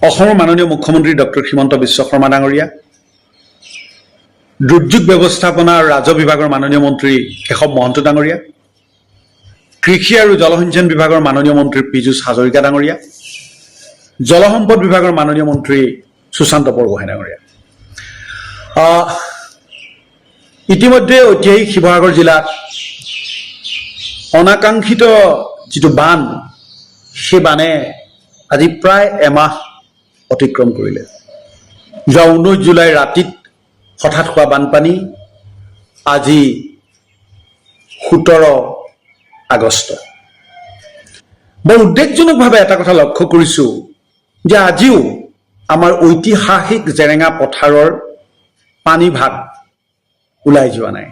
অসমৰ মাননীয় মুখ্যমন্ত্ৰী ডক্টৰ হিমন্ত বিশ্ব শৰ্মা ডাঙৰীয়া, দুৰ্যোগ ব্যৱস্থাপনা আৰু ৰাজহ বিভাগৰ মাননীয় মন্ত্ৰী কেশৱ মহন্ত ডাঙৰীয়া, কৃষি আৰু জলসিঞ্চন বিভাগৰ মাননীয় মন্ত্ৰী পীযুষ হাজৰিকা ডাঙৰীয়া, জলসম্পদ বিভাগৰ মাননীয় মন্ত্ৰী সুশান্ত বৰগোহাঁই ডাঙৰীয়া। ইতিমধ্যে ঐতিহাসিক শিৱসাগৰ জিলাত অনাকাংক্ষিত যিটো বান, সেই বানে আজি প্ৰায় এমাহ অতিক্ৰম কৰিলে। যোৱা 19 জুলাই ৰাতিত হঠাৎ হোৱা বানপানী আজি 17 আগষ্ট। বৰ উদ্বেগজনকভাৱে এটা কথা লক্ষ্য কৰিছো যে আজিও আমাৰ ঐতিহাসিক জেৰেঙা পথাৰৰ পানীভাগ ওলাই যোৱা নাই।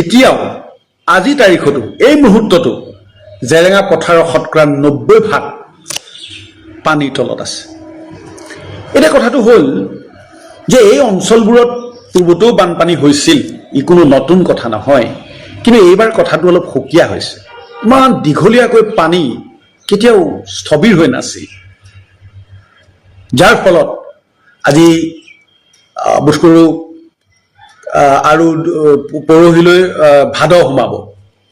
এতিয়াও আজি তাৰিখতো এই মুহূৰ্ততো জেৰেঙা পথাৰৰ শতকৰা 90% পানীৰ তলত আছে। এতিয়া কথাটো হ'ল যে এই অঞ্চলবোৰত পূৰ্বতেও বানপানী হৈছিল, ই কোনো নতুন কথা নহয়, কিন্তু এইবাৰ কথাটো অলপ সুকীয়া হৈছে। ইমান দীঘলীয়াকৈ পানী কেতিয়াও স্থবিৰ হৈ নাছিল, যাৰ ফলত আজি বুস্কৰো আৰু পৰহিলৈ ভাদ সোমাব,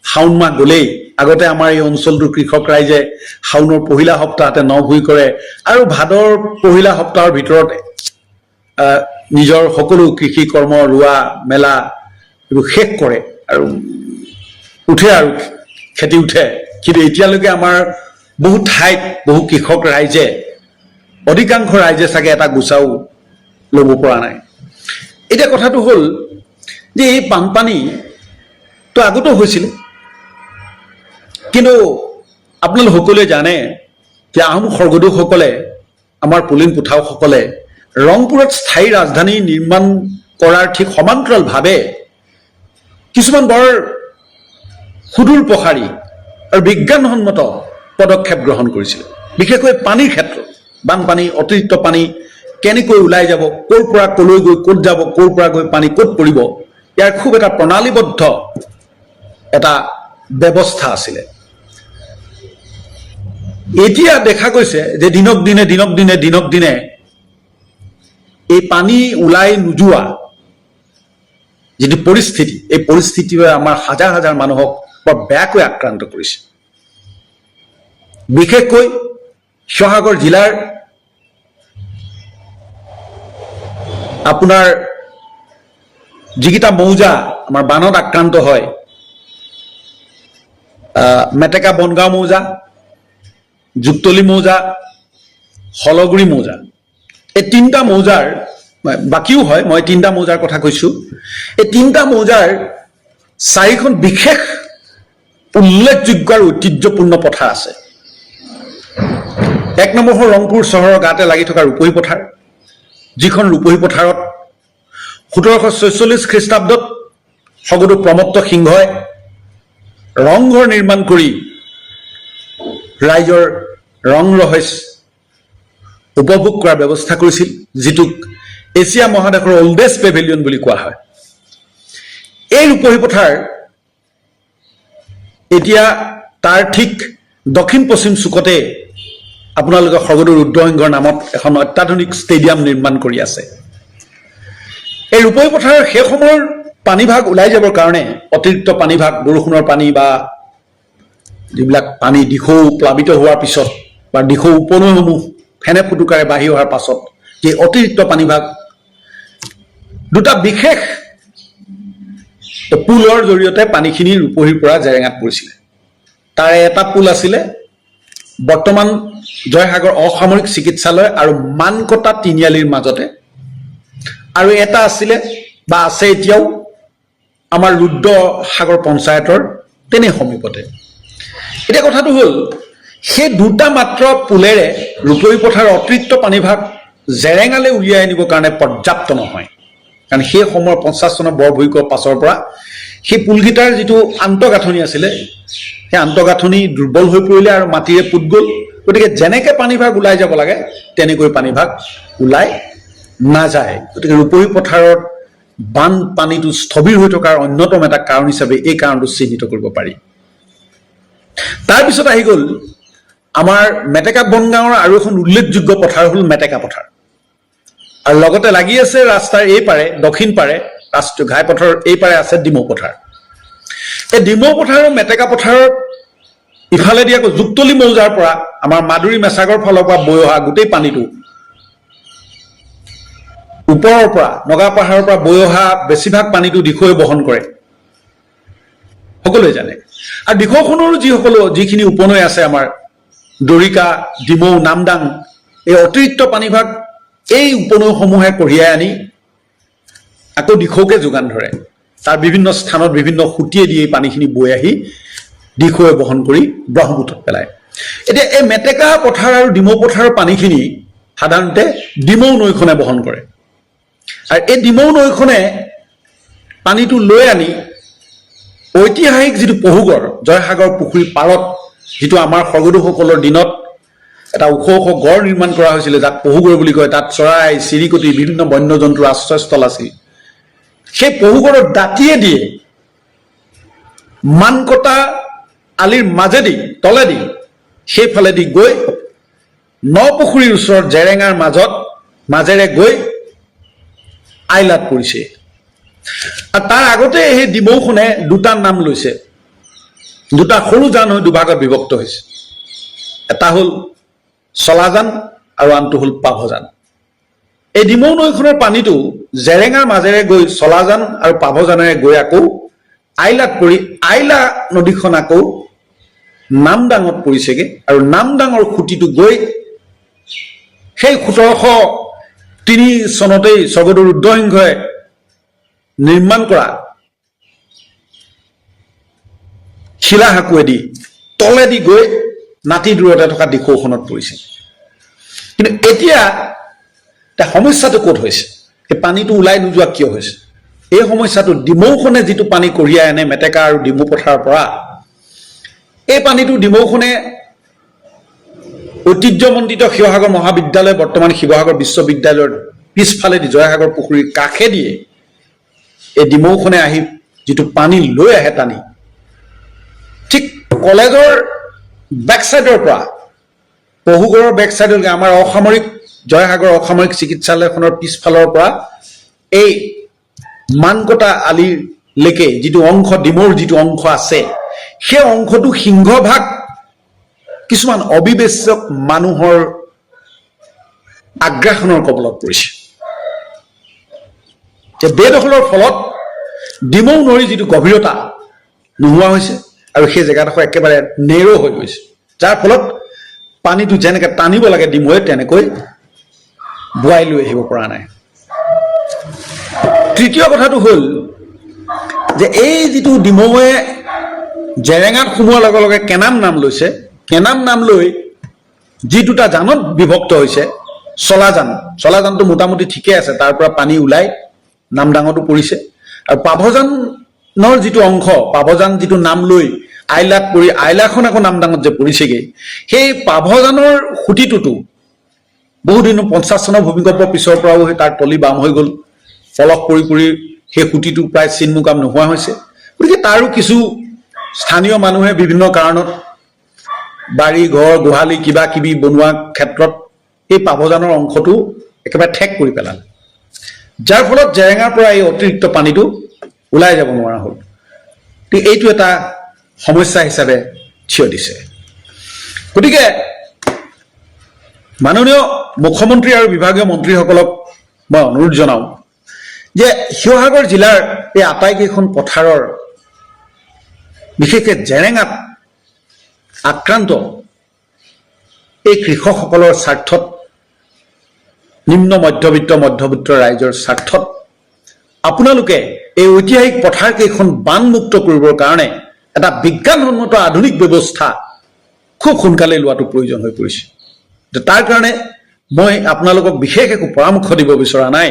শাওণ মাহ গ'লেই। আগতে আমাৰ এই অঞ্চলটোৰ কৃষক ৰাইজে শাওণৰ পহিলা সপ্তাহতে ন ভুই কৰে আৰু ভাদৰ পহিলা সপ্তাহৰ ভিতৰত নিজৰ সকলো কৃষি কৰ্ম, ৰোৱা মেলা এইবোৰ শেষ কৰে আৰু উঠে আৰু খেতি উঠে। কিন্তু এতিয়ালৈকে আমাৰ বহু ঠাইত বহু কৃষক ৰাইজে, অধিকাংশ ৰাইজে চাগে এটা গুচাও ল'ব পৰা নাই। এতিয়া কথাটো হ'ল যে এই বানপানীটো আগতেও হৈছিলে, কিন্তু আপোনালোক সকলোৱে জানে যে আহোম স্বৰ্গদেউসকলে, আমাৰ পুলিন পুথাওসকলে ৰংপুৰত স্থায়ী ৰাজধানী নিৰ্মাণ কৰাৰ ঠিক সমান্তৰালভাৱে কিছুমান বৰ সুদূৰ প্ৰসাৰী আৰু বিজ্ঞানসন্মত পদক্ষেপ গ্ৰহণ কৰিছিল। বিশেষকৈ পানীৰ ক্ষেত্ৰত বানপানী, অতিৰিক্ত পানী কেনেকৈ ওলাই যাব, ক'ৰ পৰা ক'লৈ গৈ ক'ত যাব, ক'ৰ পৰা গৈ পানী ক'ত পৰিব, ইয়াৰ খুব এটা প্ৰণালীবদ্ধ এটা ব্যৱস্থা আছিলে। এতিয়া দেখা গৈছে যে দিনক দিনে এই পানী ওলাই নোযোৱা যিটো পৰিস্থিতি, এই পৰিস্থিতিয়ে আমাৰ হাজাৰ হাজাৰ মানুহক বৰ বেয়াকৈ আক্ৰান্ত কৰিছে। বিশেষকৈ শিৱসাগৰ জিলাৰ আপোনাৰ যিকেইটা মৌজা আমাৰ বানত আক্ৰান্ত হয়, মেটেকা বনগাঁও মৌজা, যুক্তলি মৌজা, হলগুৰি মৌজা, এই 3টা মৌজাৰ, বাকীও হয়, মই 3টা মৌজাৰ কথা কৈছো। এই 3টা মৌজাৰ 4খন বিশেষ উল্লেখযোগ্য আৰু ঐতিহ্যপূৰ্ণ পথাৰ আছে। 1 নম্বৰ হ'ল ৰংপুৰ চহৰৰ গাতে লাগি থকা ৰূপহী পথাৰ, যিখন ৰূপহী পথাৰত 1746 খ্ৰীষ্টাব্দত স্বৰ্গদেউ প্ৰমত্ত সিংহই ৰংঘৰ নিৰ্মাণ কৰি ৰাইজৰ ৰং ৰহইচ উপভোগ কৰাৰ ব্যৱস্থা কৰিছিল, যিটোক এছিয়া মহাদেশৰ অল্ডেষ্ট পেভিলিয়ন বুলি কোৱা হয়। এই ৰূপহী পথাৰ এতিয়া তাৰ ঠিক দক্ষিণ পশ্চিম চুকতে আপোনালোকে স্বৰ্গদেউ ৰুদ্ৰসিংহৰ নামত এখন অত্যাধুনিক ষ্টেডিয়াম নিৰ্মাণ কৰি আছে। এই ৰূপহী পথাৰৰ সেই সময়ৰ পানীভাগ ওলাই যাবৰ কাৰণে, অতিৰিক্ত পানীভাগ, বৰষুণৰ পানী বা যিবিলাক পানী দিখৌ প্লাবিত হোৱাৰ পিছত বা দিখৌ উপনৈসমূহ ফেনে ফুটুকাৰে বাঢ়ি অহাৰ পাছত যে অতিৰিক্ত পানীভাগ 2টা বিশেষ পুলৰ জৰিয়তে পানীখিনি ৰূপহীৰ পৰা জেৰেঙাত পৰিছিলে। তাৰে এটা পুল আছিলে বৰ্তমান জয়সাগৰ অসামৰিক চিকিৎসালয় আৰু মানকটা তিনিআলিৰ মাজতে, আৰু এটা আছিলে বা আছে এতিয়াও আমাৰ ৰুদ্ৰসাগৰ পঞ্চায়তৰ তেনে সমীপতে। এতিয়া কথাটো হ'ল, সেই 2টা মাত্ৰ পুলেৰে ৰূপহী পথাৰৰ অতিৰিক্ত পানীভাগ জেৰেঙালৈ উলিয়াই আনিবৰ কাৰণে পৰ্যাপ্ত নহয়। কাৰণ সেই সময়ৰ 50 চনৰ বৰ ভূঁইকঁপৰ পাছৰ পৰা সেই পুলকেইটাৰ যিটো আন্তঃগাঁথনি আছিলে, সেই আন্তঃগাঁথনি দুৰ্বল হৈ পৰিলে আৰু মাটিৰে পুত গ'ল। গতিকে যেনেকৈ পানীভাগ ওলাই যাব লাগে তেনেকৈ পানীভাগ ওলাই নাযায়। গতিকে ৰূপহী পথাৰত বানপানীটো স্থবিৰ হৈ থকাৰ অন্যতম এটা কাৰণ হিচাপে এই কাৰণটো চিহ্নিত কৰিব পাৰি। তাৰপিছত আহি গ'ল আমাৰ মেটেকা বনগাঁৱৰ আৰু এখন উল্লেখযোগ্য পথাৰ হ'ল মেটেকা পথাৰ আৰু লগতে লাগি আছে ৰাস্তাৰ এই পাৰে দক্ষিণ পাৰে ৰাষ্ট্ৰীয় ঘাইপথৰ এই পাৰে আছে ডিমৌ পথাৰ এই ডিমৌ পথাৰ আৰু মেটেকা পথাৰৰ ইফালেদি আকৌ যুক্তলি মৌজাৰ পৰা আমাৰ মাদুৰী মেছাগৰ ফালৰ পৰা বৈ অহা গোটেই পানীটো ওপৰৰ পৰা নগা পাহাৰৰ পৰা বৈ অহা বেছিভাগ পানীটো দিখৌৱে বহন কৰে সকলোৱে জানে আৰু দিখৌখনৰো যিখিনি উপনৈ আছে আমাৰ দৰিকা ডিমৌ নামদাং এই অতিৰিক্ত পানীভাগ এই উপনৈসমূহে কঢ়িয়াই আনি আকৌ দিখৌকে যোগান ধৰে তাৰ বিভিন্ন স্থানত বিভিন্ন খুঁটিয়ে দি এই পানীখিনি বৈ আহি দিখৌৱে বহন কৰি ব্ৰহ্মপুত্ৰত পেলায় এতিয়া এই মেটেকা পথাৰ আৰু ডিমৌ পথাৰৰ পানীখিনি সাধাৰণতে ডিমৌ নৈখনে বহন কৰে আৰু এই ডিমৌ নৈখনে পানীটো লৈ আনি ঐতিহাসিক যিটো পহুগড় জয়সাগৰ পুখুৰীৰ পাৰত যিটো আমাৰ স্বৰ্গদেউসকলৰ দিনত এটা ওখ ওখ গড় নিৰ্মাণ কৰা হৈছিলে যাক পহুগড় বুলি কয় তাত চৰাই চিৰিকটি বিভিন্ন বন্যজন্তুৰ আশ্ৰয়স্থল আছিল সেই পহুগড়ৰ দাঁতিয়ে দিয়ে মানকটা আলিৰ মাজেদি তলেদি সেইফালেদি গৈ নপুখুৰীৰ ওচৰত জেৰেঙাৰ মাজেৰে গৈ আইলাত পৰিছে আৰু তাৰ আগতে সেই ডিমৌখনে দুটা নাম লৈছে দুটা সৰু জান হৈ দুভাগত বিভক্ত হৈছে এটা হ'ল চলাজান আৰু আনটো হ'ল পাভজান এই ডিমৌ নৈখনৰ পানীটো জেৰেঙাৰ মাজেৰে গৈ চলাজান আৰু পাভজানেৰে গৈ আকৌ আইলাত পৰি আইলা নদীখন আকৌ নামদাঙত পৰিছেগে আৰু নামদাঙৰ খুঁটিটো গৈ সেই 1703 চনতেই স্বৰ্গদেউ ৰুদ্ৰসিংহই নিৰ্মাণ কৰা শিলাসাঁকোৱেদি তলেদি গৈ নাতি দূৰতে থকা দিখৌখনত পৰিছে কিন্তু এতিয়া সমস্যাটো ক'ত হৈছে এই পানীটো ওলাই নোযোৱা কিয় হৈছে এই সমস্যাটো ডিমৌখনে যিটো পানী কঢ়িয়াই আনে মেটেকা আৰু ডিমৌ পথাৰৰ পৰা এই পানীটো ডিমৌখনে ঐতিহ্যমণ্ডিত শিৱসাগৰ মহাবিদ্যালয় বৰ্তমান শিৱসাগৰ বিশ্ববিদ্যালয়ৰ পিছফালেদি জয়সাগৰ পুখুৰীৰ কাষে দিয়ে এই ডিমৌখনে আহি যিটো পানী লৈ আহে টানি ঠিক কলেজৰ বেকচাইডৰ পৰা পহুগড়ৰ বেকচাইডলৈকে আমাৰ অসামৰিক জয়সাগৰ অসামৰিক চিকিৎসালয়খনৰ পিছফালৰ পৰা এই মানকটা আলিলৈকে যিটো অংশ ডিমৌৰ যিটো অংশ আছে সেই অংশটো সিংহভাগ কিছুমান অবিবেচক মানুহৰ আগ্ৰাসনৰ কবলত পৰিছে যে বেদখলৰ ফলত ডিমৌ নৈৰ যিটো গভীৰতা নোহোৱা হৈছে আৰু সেই জেগাডোখৰ একেবাৰে নেৰো হৈ গৈছে যাৰ ফলত পানীটো যেনেকৈ টানিব লাগে ডিমৌৱে তেনেকৈ বোৱাই লৈ আহিব পৰা নাই তৃতীয় কথাটো হ'ল যে এই যিটো ডিমৌৱে জেৰেঙাত সোমোৱাৰ লগে লগে কেনাম নাম লৈছে কেনাম নাম লৈ যি দুটা জানত বিভক্ত হৈছে চলাজানটো মোটামুটি ঠিকে আছে তাৰ পৰা পানী ওলাই নামদাঙতো পৰিছে আৰু পাভজানৰ যিটো অংশ পাভজান যিটো নাম লৈ আইলাত পৰি আইলাখন আকৌ নামদাঙত যে পৰিছেগৈ সেই পাভজানৰ খুঁটিটোতো বহুদিন 50 চনৰ ভূমিকম্পৰ পিছৰ পৰাও তাৰ তলি বাম হৈ গ'ল ফলক পৰি পৰি সেই খুঁটিটো প্ৰায় চিনমুকাম নোহোৱা হৈছে গতিকে তাৰো কিছু স্থানীয় মানুহে বিভিন্ন কাৰণত বাৰী ঘৰ গোহালি কিবা কিবি বনোৱা ক্ষেত্ৰত এই পাভজানৰ অংশটো একেবাৰে ঠেক কৰি পেলালে যাৰ ফলত জেৰেঙাৰ পৰা এই অতিৰিক্ত পানীটো ওলাই যাব নোৱাৰা হ'ল এইটো এটা সমস্যা হিচাপে থিয় দিছে গতিকে মাননীয় মুখ্যমন্ত্ৰী আৰু বিভাগীয় মন্ত্ৰীসকলক মই অনুৰোধ জনাওঁ যে শিৱসাগৰ জিলাৰ এই আটাইকেইখন পথাৰৰ বিশেষকৈ জেৰেঙাত আক্ৰান্ত এই কৃষকসকলৰ স্বাৰ্থত নিম্ন মধ্যবিত্ত ৰাইজৰ স্বাৰ্থত আপোনালোকে এই ঐতিহাসিক পথাৰকেইখন বানমুক্ত কৰিবৰ কাৰণে এটা বিজ্ঞানসন্মত আধুনিক ব্যৱস্থা খুব সোনকালে লোৱাটো প্ৰয়োজন হৈ পৰিছে তাৰ কাৰণে মই আপোনালোকক বিশেষ একো পৰামৰ্শ দিব বিচৰা নাই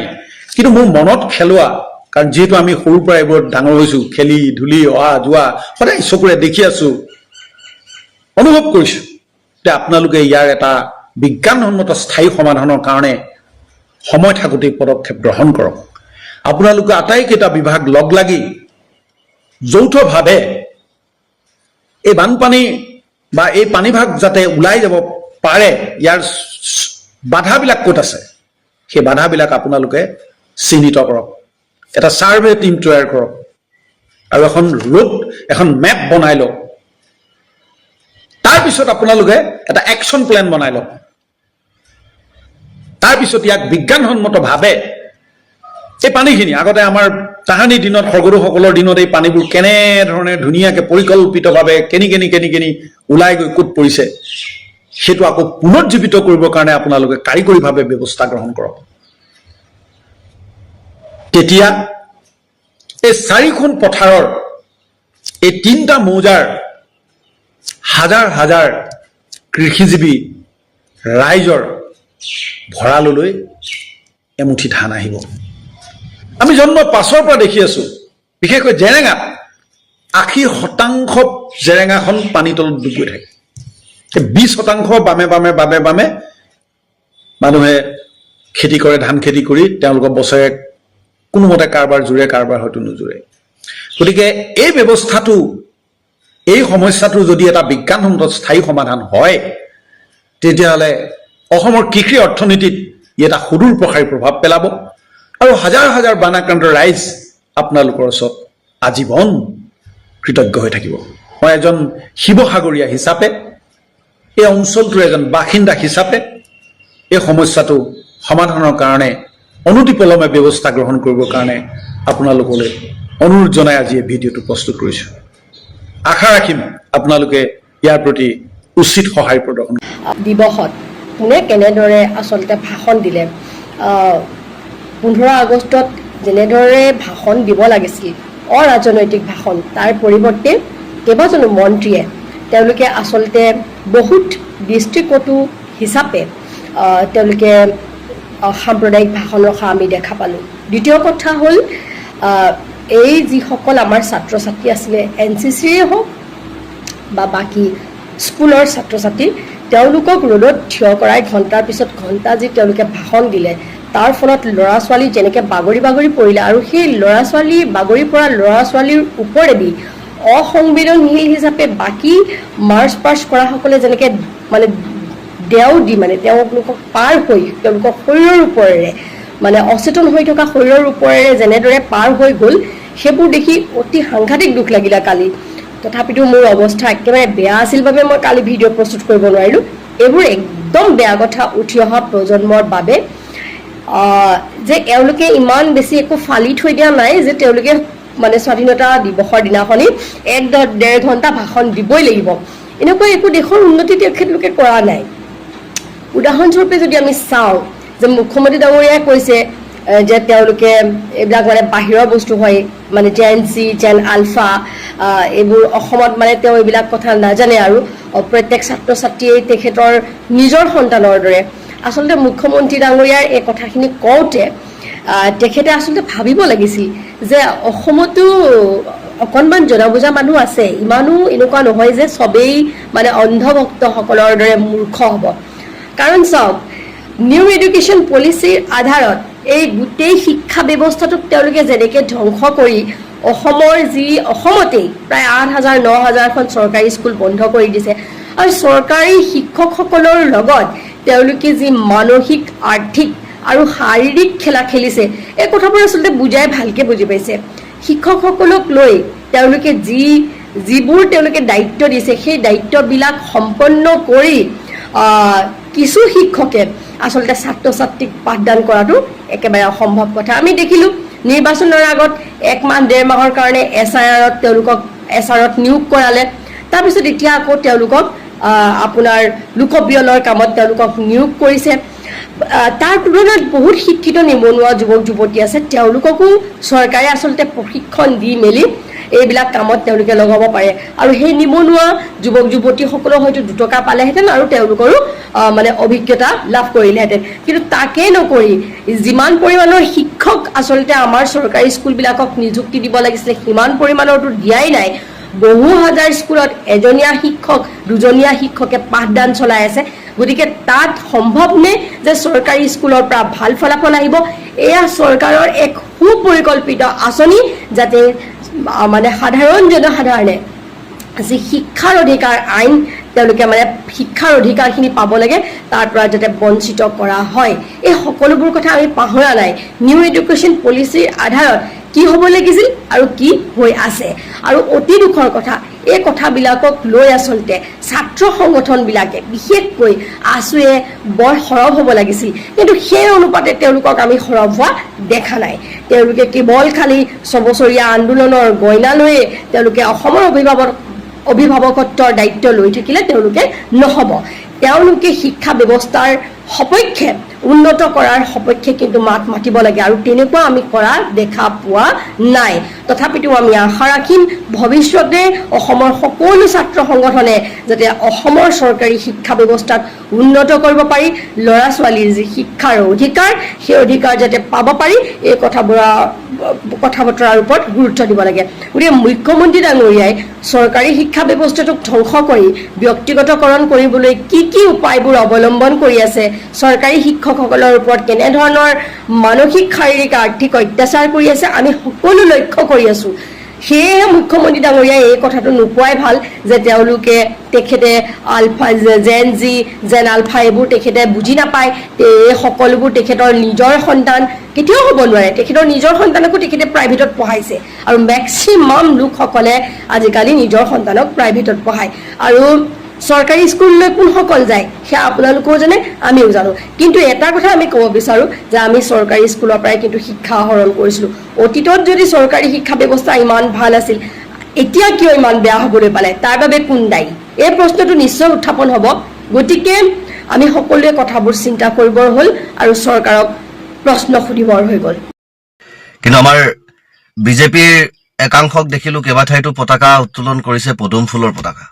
কিন্তু মোৰ মনত খেলোৱা কাৰণ যেহেতু আমি সৰুৰ পৰা এইবোৰত ডাঙৰ হৈছোঁ খেলি ধূলি অহা যোৱা সদায় চকুৰে দেখি আছোঁ অনুভৱ কৰিছোঁ যে আপোনালোকে ইয়াৰ এটা বিজ্ঞানসন্মত স্থায়ী সমাধানৰ কাৰণে সময় থাকোঁতেই পদক্ষেপ গ্ৰহণ কৰক আপোনালোকে আটাইকেইটা বিভাগ লগ লাগি যৌথভাৱে এই বানপানী বা এই পানীভাগ যাতে ওলাই যাব পাৰে ইয়াৰ বাধাবিলাক ক'ত আছে সেই বাধাবিলাক আপোনালোকে চিহ্নিত কৰক এটা সাৰ্ভে টিম তৈয়াৰ কৰক আৰু এখন মেপ বনাই লওক তাৰপিছত আপোনালোকে এটা একশ্যন প্লেন বনাই লওক তাৰপিছত ইয়াক বিজ্ঞানসন্মতভাৱে এই পানীখিনি আগতে আমাৰ তাহানিৰ দিনত সৰ্গৰুসকলৰ দিনত এই পানীবোৰ কেনেধৰণে ধুনীয়াকৈ পৰিকল্পিতভাৱে কেনি ওলাই গৈ ক'ত পৰিছে সেইটো আকৌ পুনৰুজ্জীৱিত কৰিবৰ কাৰণে আপোনালোকে কাৰিকৰীভাৱে ব্যৱস্থা গ্ৰহণ কৰক তেতিয়া এই 4খন পথাৰৰ এই 3টা মৌজাৰ হাজাৰ কৃষিজীৱী ৰাইজৰ ভঁৰাললৈ এমুঠি ধান আহিব আমি জন্মৰ পাছৰ পৰা দেখি আছো বিশেষকৈ জেৰেঙাত 80% জেৰেঙাখন পানীৰ তলত ডুব গৈ থাকে 20% বামে মানুহে খেতি কৰে ধান খেতি কৰি তেওঁলোকৰ বছৰে কোনোমতে কাৰবাৰ জুৰে কাৰবাৰ হয়তো নুজুৰে গতিকে এই ব্যৱস্থাটো এই সমস্যাটো যদি এটা বিজ্ঞানসন্মত স্থায়ী সমাধান হয় তেতিয়াহ'লে অসমৰ কৃষি অৰ্থনীতিত এটা সুদূৰ প্ৰসাৰী প্ৰভাৱ পেলাব আৰু হাজাৰ বানাক্ৰান্ত ৰাইজ আপোনালোকৰ ওচৰত আজীৱন কৃতজ্ঞ হৈ থাকিব মই এজন শিৱসাগৰীয়া হিচাপে এই অঞ্চলটোৰ এজন বাসিন্দা হিচাপে এই সমস্যাটো সমাধানৰ কাৰণে অনুতিপলমে ব্যৱস্থা গ্ৰহণ কৰিবৰ কাৰণে আপোনালোকলৈ অনুৰোধ জনাই আজি এই ভিডিঅ'টো প্ৰস্তুত কৰিছোঁ আশা ৰাখিম আপোনালোকে ইয়াৰ প্ৰতি উচিত সহায় প্ৰদৰ্শন দিৱসত কোনে কেনেদৰে আচলতে ভাষণ দিলে 15 আগষ্টত যেনেদৰে ভাষণ দিব লাগিছিল অৰাজনৈতিক ভাষণ তাৰ পৰিৱৰ্তে কেইবাজনো মন্ত্ৰীয়ে তেওঁলোকে আচলতে বহুত দৃষ্টিকটু হিচাপে তেওঁলোকে সাম্প্ৰদায়িক ভাষণ ৰখা আমি দেখা পালোঁ দ্বিতীয় কথা হ'ল এই যিসকল আমাৰ ছাত্ৰ ছাত্ৰী আছিলে NCCৰে হওক বা বাকী স্কুলৰ ছাত্ৰ ছাত্ৰী তেওঁলোকক ৰ'দত থিয় কৰাই ঘণ্টাৰ পিছত ঘণ্টা যি তেওঁলোকে ভাষণ দিলে তাৰ ফলত ল'ৰা ছোৱালী যেনেকৈ বাগৰি পৰিলে আৰু সেই ল'ৰা ছোৱালী বাগৰি পৰা ল'ৰা ছোৱালীৰ ওপৰেদি অসংবেদনশীল হিচাপে বাকী মাৰ্চ পাষ্ট কৰাসকলে যেনেকৈ মানে দেও দি মানে তেওঁলোকক পাৰ হৈ তেওঁলোকৰ শৰীৰৰ ওপৰেৰে মানে অচেতন হৈ থকা শৰীৰৰ ওপৰেৰে যেনেদৰে পাৰ হৈ গ'ল সেইবোৰ দেখি অতি সাংঘাতিক দুখ লাগিলে কালি তথাপিতো মোৰ অৱস্থা একেবাৰে বেয়া আছিল বাবে মই কালি ভিডিঅ' প্ৰস্তুত কৰিব নোৱাৰিলোঁ এইবোৰ একদম বেয়া কথা উঠি অহা প্ৰজন্মৰ বাবে যে এওঁলোকে ইমান বেছি একো ফালি থৈ দিয়া নাই যে তেওঁলোকে মানে স্বাধীনতা দিৱসৰ দিনাখনি 1.5 ঘণ্টা ভাষণ দিবই লাগিব এনেকুৱা একো দেশৰ উন্নতি তেখেতলোকে কৰা নাই উদাহৰণস্বৰূপে যদি আমি চাওঁ যে মুখ্যমন্ত্ৰী ডাঙৰীয়াই কৈছে যে তেওঁলোকে এইবিলাক মানে বাহিৰৰ বস্তু হয় মানে জেন চি জেন আলফা এইবোৰ অসমত মানে তেওঁ এইবিলাক কথা নাজানে আৰু প্ৰত্যেক ছাত্ৰ ছাত্ৰীয়ে তেখেতৰ নিজৰ সন্তানৰ দৰে আচলতে মুখ্যমন্ত্ৰী ডাঙৰীয়াৰ এই কথাখিনি কওঁতে তেখেতে আচলতে ভাবিব লাগিছিল যে অসমতো অকণমান জনা বুজা মানুহ আছে ইমানো এনেকুৱা নহয় যে সবেই মানে অন্ধভক্তসকলৰ দৰে মূৰ্খ হ'ব কাৰণ চাওক নিউ এডুকেশ্যন পলিচিৰ আধাৰত এই গোটেই শিক্ষা ব্যৱস্থাটোক তেওঁলোকে যেনেকৈ ধ্বংস কৰি অসমতেই প্ৰায় 8,000-9,000খন চৰকাৰী স্কুল বন্ধ কৰি দিছে আৰু চৰকাৰী শিক্ষকসকলৰ লগত তেওঁলোকে যি মানসিক আৰ্থিক আৰু শাৰীৰিক খেলা খেলিছে এই কথাবোৰ আচলতে বুজাই ভালকৈ বুজি পাইছে শিক্ষকসকলক লৈ তেওঁলোকে যিবোৰ তেওঁলোকে দায়িত্ব দিছে সেই দায়িত্ববিলাক সম্পন্ন কৰি কিছু শিক্ষকে আচলতে ছাত্ৰ ছাত্ৰীক পাঠদান কৰাটো একেবাৰে অসম্ভৱ কথা আমি দেখিলোঁ নিৰ্বাচনৰ আগত 1 মাহ 1.5 মাহৰ কাৰণে SRত নিয়োগ কৰালে তাৰপিছত এতিয়া আকৌ তেওঁলোকক আপোনাৰ লোকপিয়লৰ কামত তেওঁলোকক নিয়োগ কৰিছে তাৰ তুলনাত বহুত শিক্ষিত নিবনুৱা যুৱক যুৱতী আছে তেওঁলোককো চৰকাৰে আচলতে প্ৰশিক্ষণ দি মেলি এইবিলাক কামত তেওঁলোকে লগাব পাৰে আৰু সেই নিবনুৱা যুৱক যুৱতীসকলেও হয়তো 2 টকা পালেহেঁতেন আৰু তেওঁলোকৰো মানে অভিজ্ঞতা লাভ কৰিলেহেঁতেন কিন্তু তাকে নকৰি যিমান পৰিমাণৰ শিক্ষক আচলতে আমাৰ চৰকাৰী স্কুলবিলাকক নিযুক্তি দিব লাগিছিলে সিমান পৰিমাণৰটো দিয়াই নাই বহু হাজাৰ স্কুলত এজনীয়া শিক্ষক দুজনীয়া শিক্ষকে পাঠদান চলাই আছে গতিকে তাত সম্ভৱনে যে চৰকাৰী স্কুলৰ পৰা ভাল ফলাফল আহিব এয়া চৰকাৰৰ এক সুপৰিকল্পিত আঁচনি যাতে মানে সাধাৰণ জনসাধাৰণে যি শিক্ষাৰ অধিকাৰ আইন তেওঁলোকে মানে শিক্ষাৰ অধিকাৰখিনি পাব লাগে তাৰ পৰা যাতে বঞ্চিত কৰা হয় এই সকলোবোৰ কথা আমি পাহৰা নাই নিউ এডুকেশ্যন পলিচিৰ আধাৰত কি হ'ব লাগিছিল আৰু কি হৈ আছে আৰু অতি দুখৰ কথা এই কথাবিলাকক লৈ আচলতে ছাত্ৰ সংগঠনবিলাকে বিশেষকৈ আছুৱে বৰ সৰব হ'ব লাগিছিল কিন্তু সেই অনুপাতে তেওঁলোকক আমি সৰব হোৱা দেখা নাই তেওঁলোকে কেৱল খালি 6 বছৰীয়া আন্দোলনৰ গইনা লৈয়ে তেওঁলোকে অসমৰ অভিভাৱকত্বৰ দায়িত্ব লৈ থাকিলে তেওঁলোকে নহ'ব তেওঁলোকে শিক্ষা ব্যৱস্থাৰ সপক্ষে উন্নত কৰাৰ সপক্ষে কিন্তু মাত মাতিব লাগে আৰু তেনেকুৱা আমি কৰা দেখা পোৱা নাই তথাপিতো আমি আশা ৰাখিম ভৱিষ্যতে অসমৰ সকলো ছাত্ৰ সংগঠনে যাতে অসমৰ চৰকাৰী শিক্ষা ব্যৱস্থাত উন্নত কৰিব পাৰি ল'ৰা ছোৱালীৰ যি শিক্ষাৰ অধিকাৰ সেই অধিকাৰ যাতে পাব পাৰি এই কথা বতৰাৰ ওপৰত গুৰুত্ব দিব লাগে গতিকে মুখ্যমন্ত্ৰী ডাঙৰীয়াই চৰকাৰী শিক্ষা ব্যৱস্থাটোক ধ্বংস কৰি ব্যক্তিগতকৰণ কৰিবলৈ কি কি উপায়বোৰ অৱলম্বন কৰি আছে চৰকাৰী শিক্ষকসকলৰ ওপৰত কেনেধৰণৰ মানসিক শাৰীৰিক আৰ্থিক অত্যাচাৰ কৰি আছে আমি সকলো লক্ষ্য কৰি আছো সেয়ে মুখ্যমন্ত্ৰী ডাঙৰীয়াই এই কথাটো নোকোৱাই ভাল যে তেওঁলোকে তেখেতে আলফা জেন আলফা এইবোৰ তেখেতে বুজি নাপায় এই সকলোবোৰ তেখেতৰ নিজৰ সন্তান কেতিয়াও হ'ব নোৱাৰে তেখেতৰ নিজৰ সন্তানকো তেখেতে প্ৰাইভেটত পঢ়াইছে আৰু মেক্সিমাম লোকসকলে আজিকালি নিজৰ সন্তানক প্ৰাইভেটত পঢ়ায় আৰু চৰকাৰী স্কুললৈ কোনসকল যায় সেয়া আপোনালোকেও জানে আমিও জানো কিন্তু এটা কথা আমি ক'ব বিচাৰোঁ যে আমি চৰকাৰী স্কুলৰ পৰাই কিন্তু শিক্ষা আহৰণ কৰিছিলোঁ অতীতত যদি চৰকাৰী শিক্ষা ব্যৱস্থা ইমান ভাল আছিল এতিয়া কিয় ইমান বেয়া হ'বলৈ পালে তাৰ বাবে কোন দায়ী এই প্ৰশ্নটো নিশ্চয় উত্থাপন হ'ব গতিকে আমি সকলোৱে কথাবোৰ চিন্তা কৰিবৰ হ'ল আৰু চৰকাৰক প্ৰশ্ন সুধিবৰ হৈ গ'ল কিন্তু আমাৰ বিজেপিৰ একাংশক দেখিলো কেইবা ঠাইতো পতাকা উত্তোলন কৰিছে পদুম ফুলৰ পতাকা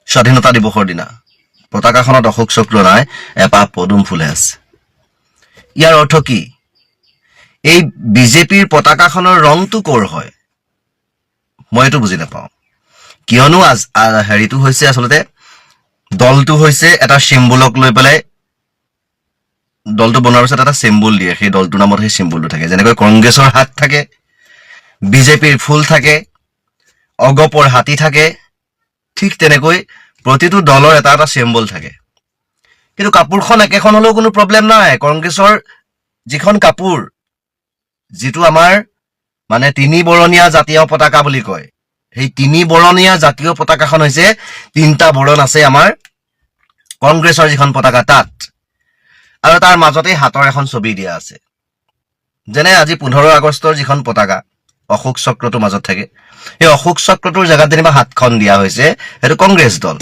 স্বাধীনতা দিৱসৰ দিনা পতাকাখনত অশোক চক্ৰ নাই এপাহ পদুম ফুলে আছে ইয়াৰ অৰ্থ কি এই বিজেপিৰ পতাকাখনৰ ৰংটো ক'ৰ হয় মই এইটো বুজি নাপাওঁ কিয়নো হেৰিটো হৈছে আচলতে দলটো হৈছে এটা চিম্বলক লৈ পেলাই দলটো বনোৱাৰ পিছত এটা চিম্বল দিয়ে সেই দলটোৰ নামত সেই চিম্বলটো থাকে যেনেকৈ কংগ্ৰেছৰ হাত থাকে বিজেপিৰ ফুল থাকে অগপৰ হাতী থাকে ঠিক তেনেকৈ প্ৰতিটো দলৰ এটা এটা চিম্বল থাকে কিন্তু কাপোৰখন একেখন হ'লেও কোনো প্ৰব্লেম নাই কংগ্ৰেছৰ যিখন কাপোৰ যিটো আমাৰ মানে 3 বৰণীয়া জাতীয় পতাকা বুলি কয় সেই 3 বৰণীয়া জাতীয় পতাকাখন হৈছে 3টা বৰণ আছে আমাৰ কংগ্ৰেছৰ যিখন পতাকা তাত আৰু তাৰ মাজতে হাতৰ এখন ছবি দিয়া আছে যেনে আজি 15 আগষ্টৰ যিখন পতাকা অশোক চক্ৰটো মাজত থাকে এই অশোক চক্ৰটোৰ জায়গাত যেনিবা হাতখন দিয়া হৈছে সেইটো কংগ্ৰেছ দল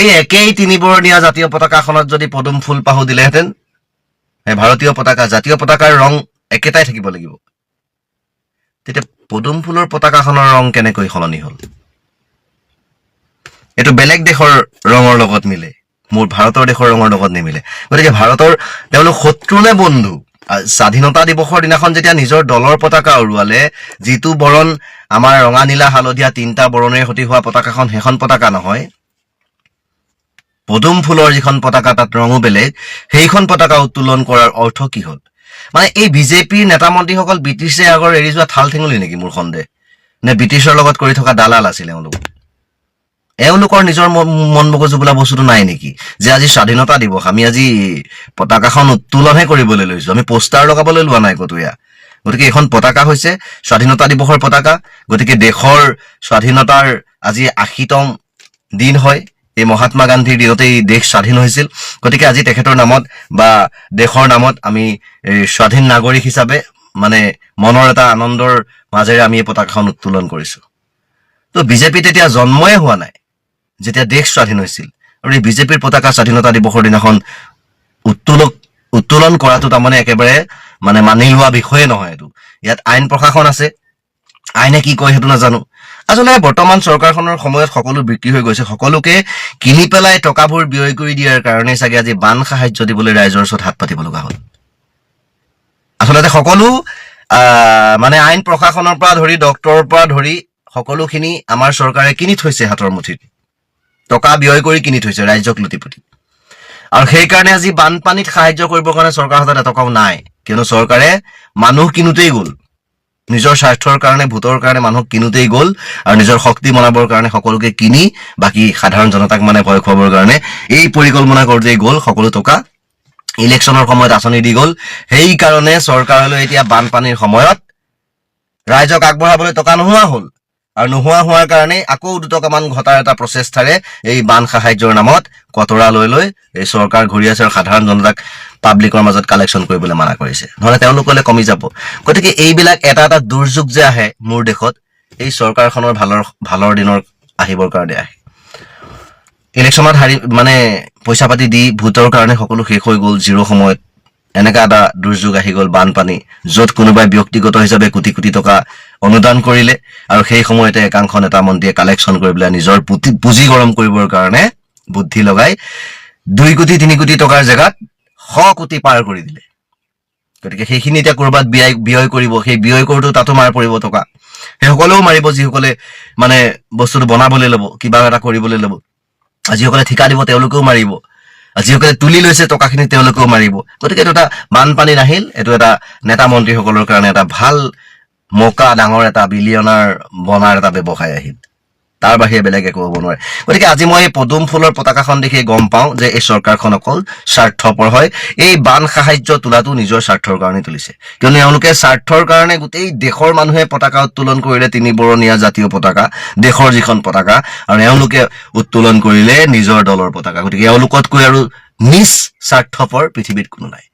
এই একেই 3 বৰণীয়া জাতীয় পতাকাখনত যদি পদুম ফুল পাহু দিলেহেঁতেন এই ভাৰতীয় পতাকা জাতীয় পতাকাৰ ৰং একেটাই থাকিব লাগিব তেতিয়া পদুম ফুলৰ পতাকাখনৰ ৰং কেনেকৈ সলনি হ'ল এইটো বেলেগ দেশৰ ৰঙৰ লগত মিলে মোৰ ভাৰতৰ দেশৰ ৰঙৰ লগত নিমিলে গতিকে ভাৰতৰ তেওঁলোক শত্ৰু নে বন্ধু স্বাধীনতা দিৱসৰ দিনাখন যেতিয়া নিজৰ দলৰ পতাকা উৰুৱালে যিটো বৰণ আমাৰ ৰঙা নীলা হালধীয়া 3টা বৰণেৰে সৈতে হোৱা পতাকাখন সেইখন পতাকা নহয় পদুম ফুলৰ যিখন পতাকা তাত ৰঙো বেলেগ সেইখন পতাকা উত্তোলন কৰাৰ অৰ্থ কি হ'ল মানে এই বিজেপিৰ নেতা মন্ত্ৰীসকল ব্ৰিটিছে আগৰ এৰি যোৱা থাল ঠেঙুলি নেকি মোৰ সন্দেহ নে ব্ৰিটিছৰ লগত কৰি থকা দালাল আছিল এওঁলোকৰ নিজৰ মন মগজু বোলা বস্তুটো নাই নেকি যে আজি স্বাধীনতা দিৱস আমি আজি পতাকাখন উত্তোলনহে কৰিবলৈ লৈছো আমি পোষ্টাৰ লগাবলৈ লোৱা নাই কতোয়া গতিকে এখন পতাকা হৈছে স্বাধীনতা দিৱসৰ পতাকা গতিকে দেশৰ স্বাধীনতাৰ আজি 80তম দিন হয় এই মহাত্মা গান্ধীৰ দিনতে এই দেশ স্বাধীন হৈছিল গতিকে আজি তেখেতৰ নামত বা দেশৰ নামত আমি স্বাধীন নাগৰিক হিচাপে মানে মনৰ এটা আনন্দৰ মাজেৰে আমি এই পতাকাখন উত্তোলন কৰিছো তো বিজেপি তেতিয়া জন্মই হোৱা নাই যেতিয়া দেশ স্বাধীন হৈছিল আৰু এই বিজেপিৰ পতাকা স্বাধীনতা দিৱসৰ দিনাখন উত্তোলন কৰাটো তাৰমানে একেবাৰে মানে মানি লোৱা বিষয়ে নহয় এইটো ইয়াত আইন প্ৰশাসন আছে আইনে কি কয় সেইটো নাজানো আসলে বৰ্তমান চৰকাৰখনৰ সময়ত সকলো বিক্ৰী হৈ গৈছে সকলোকে কিনি পেলাই টকাবোৰ ব্যয় কৰি দিয়াৰ কাৰণে চাগে আজি বান সাহায্য দিবলৈ ৰাইজৰ ওচৰত হাত পাতিব লগা হ'ল আসলে সকলো মানে আইন প্ৰশাসনৰ পৰা ধৰি ডক্টৰৰ পৰা ধৰি সকলোখিনি আমাৰ চৰকাৰে কিনি থৈছে হাতৰ মুঠিত টকা ব্যয় কৰি কিনি থৈছে ৰাজ্যক লুটিপুটি আৰু সেই কাৰণে আজি বানপানীত সাহায্য কৰিবৰ কাৰণে চৰকাৰৰ হাতত এটকাও নাই কিয়নো চৰকাৰে মানুহ কিনোতেই গ'ল নিজৰ স্বাৰ্থৰ কাৰণে ভোটৰ কাৰণে মানুহক কিনোতেই গ'ল আৰু নিজৰ শক্তি বনাবৰ কাৰণে সকলোকে কিনি বাকী সাধাৰণ জনতাক মানে ভয় খুৱাবৰ কাৰণে এই পৰিকল্পনা কৰোঁতেই গ'ল সকলো টকা ইলেকশ্যনৰ সময়ত আঁচনি দি গ'ল সেইকাৰণে চৰকাৰলৈ এতিয়া বানপানীৰ সময়ত ৰাইজক আগবঢ়াবলৈ টকা নোহোৱা হ'ল আৰু নোহোৱা হোৱাৰ কাৰণে আকৌ 2 টকামান ঘটাৰ এটা প্ৰচেষ্টাৰে এই বান সাহায্যৰ নামত কতৰা লৈ এই চৰকাৰ ঘূৰি আছে আৰু সাধাৰণ জনতাক পাব্লিকৰ মাজত কালেকশ্যন কৰিবলৈ মানা কৰিছে নহলে তেওঁলোকলৈ কমি যাব গতিকে এইবিলাক এটা এটা দুৰ্যোগ যে আহে মোৰ দেশত এই চৰকাৰখনৰ ভালৰ দিনৰ আহিবৰ কাৰণে আহে ইলেকশ্যনত মানে পইচা পাতি দি ভোটৰ কাৰণে সকলো শেষ হৈ গ'ল জিৰো সময়ত এনেকা এটা দুৰ্যোগ আহি গ'ল বানপানী য'ত কোনোবাই ব্যক্তিগত হিচাপে কোটি কোটি টকা অনুদান কৰিলে আৰু সেই সময়তে একাংশ নেতা মন্ত্ৰীয়ে কালেকশ্যন কৰি পেলাই নিজৰ পুঁজি গৰম কৰিবৰ কাৰণে বুদ্ধি লগাই 2 কোটি 3 কোটি টকাৰ জেগাত 100 কোটি পাৰ কৰি দিলে গতিকে সেইখিনি এতিয়া ক'ৰবাত ব্যয় কৰিব সেই ব্যয় কৰোঁতে তাতো মাৰ পৰিব টকা সেই সকলেও মাৰিব যিসকলে মানে বস্তুটো বনাবলৈ ল'ব কিবা এটা কৰিবলৈ ল'ব যিসকলে ঠিকা দিব তেওঁলোকেও মাৰিব যিসকলে তুলি লৈছে টকাখিনি তেওঁলোকেও মাৰিব গতিকে এইটো এটা বানপানী নাহিল এইটো এটা নেতা মন্ত্ৰীসকলৰ কাৰণে এটা ভাল মৌকা ডাঙৰ এটা বিলিয়নাৰ বনাৰ এটা ব্যৱসায় আহিল তাৰ বাহিৰে বেলেগ একো হ'ব নোৱাৰে গতিকে আজি মই এই পদুম ফুলৰ পতাকাখন দেখি গম পাওঁ যে এই চৰকাৰখন অকল স্বাৰ্থপৰ হয় এই বান সাহায্য তোলাটো নিজৰ স্বাৰ্থৰ কাৰণে তুলিছে কিয়নো এওঁলোকে স্বাৰ্থৰ কাৰণে গোটেই দেশৰ মানুহে পতাকা উত্তোলন কৰিলে 3 বৰণীয়া জাতীয় পতাকা দেশৰ যিখন পতাকা আৰু এওঁলোকে উত্তোলন কৰিলে নিজৰ দলৰ পতাকা গতিকে এওঁলোকতকৈ আৰু নিজ স্বাৰ্থপৰ পৃথিৱীত কোনো নাই